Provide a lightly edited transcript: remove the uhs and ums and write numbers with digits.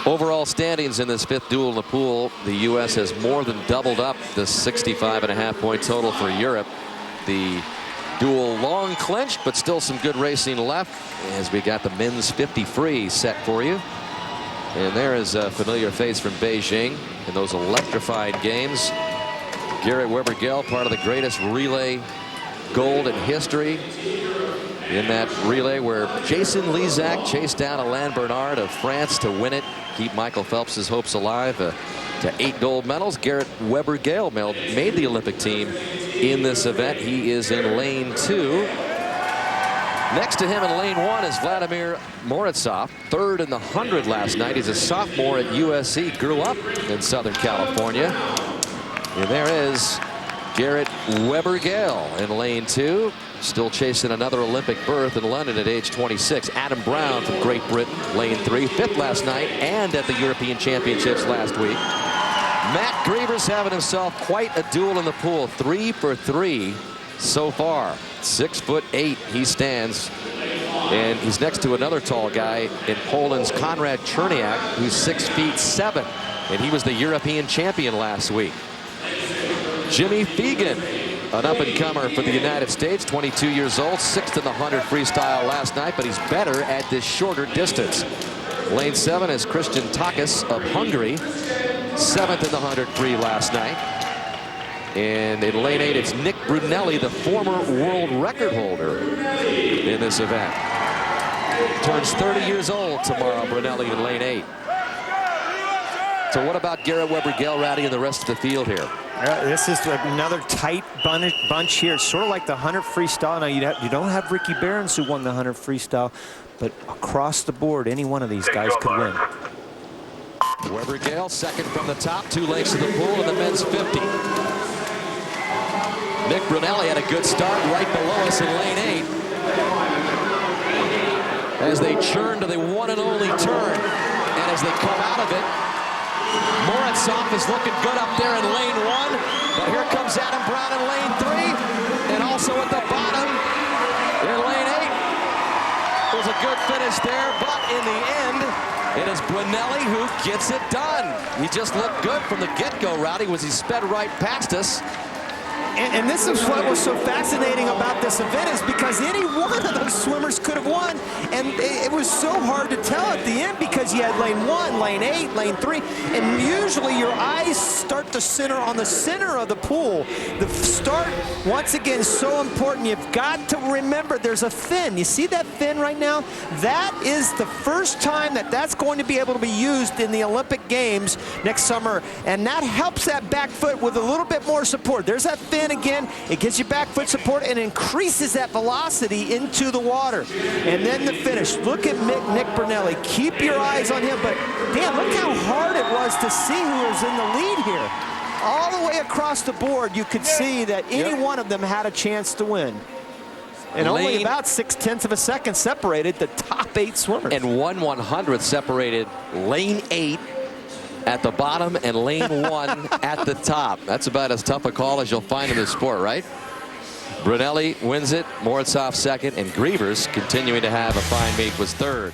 Overall standings in this fifth duel in the pool, the U.S. has more than doubled up the 65.5 point total for Europe. The duel long clinched, but still some good racing left as we got the men's 50 free set for you. And there is a familiar face from Beijing in those electrified games. Garrett Weber-Gell, part of the greatest relay gold in history. In that relay where Jason Lezak chased down Alain Bernard of France to win it, keep Michael Phelps' hopes alive to 8 gold medals. Garrett Weber-Gell made the Olympic team in this event. He is in lane 2. Next to him in lane 1 is Vladimir Morozov, third in the 100 last night. He's a sophomore at USC, grew up in Southern California. And there is Garrett Weber-Gell in lane 2, still chasing another Olympic berth in London at age 26. Adam Brown from Great Britain, lane 3, fifth last night and at the European Championships last week. Matt Grievers having himself quite a duel in the pool, 3 for 3 so far. 6'8" he stands, and he's next to another tall guy in Poland's Konrad Cherniak, who's 6'7", and he was the European champion last week. Jimmy Fegan, an up-and-comer for the United States, 22 years old, 6th in the 100 freestyle last night, but he's better at this shorter distance. Lane 7 is Christian Takas of Hungary, 7th in the 100 free last night. And in lane 8, it's Nick Brunelli, the former world record holder in this event. Turns 30 years old tomorrow, Brunelli in lane 8. So what about Garrett Weber-Gell, Rowdy, and the rest of the field here? This is another tight bunch here. It's sort of like the 100 freestyle. Now, you don't have Ricky Behrens, who won the 100 freestyle, but across the board, any one of these guys could win. Weber-Gell, second from the top, 2 lengths of the pool in the men's 50. Nick Brunelli had a good start right below us in lane 8. As they churn to the one and only turn, and as they come out of it, Morozov is looking good up there in lane 1, but here comes Adam Brown in lane 3, and also at the bottom in lane 8. It was a good finish there, but in the end, it is Brunelli who gets it done. He just looked good from the get-go, Rowdy, was he sped right past us. And this is what was so fascinating about this event, is because any one of those swimmers could have won. And it was so hard to tell at the end because you had lane 1, lane 8, lane 3. And usually your eyes start to center on the center of the pool. The start, once again, so important. You've got to remember there's a fin. You see that fin right now? That is the first time that that's going to be able to be used in the Olympic Games next summer. And that helps that back foot with a little bit more support. There's that fin again. It gives you back foot support and increases that velocity into the water. And then the finish. Look at Nick Brunelli. Keep your eyes on him. But damn, look how hard it was to see who was in the lead here. All the way across the board, you could see that any one of them had a chance to win. And only about 0.6 of a second separated the top 8 swimmers. And 1/100th separated lane 8 at the bottom and lane 1 at the top. That's about as tough a call as you'll find in the sport, right? Brunelli wins it, Morozov second, and Grievers, continuing to have a fine meet, was third.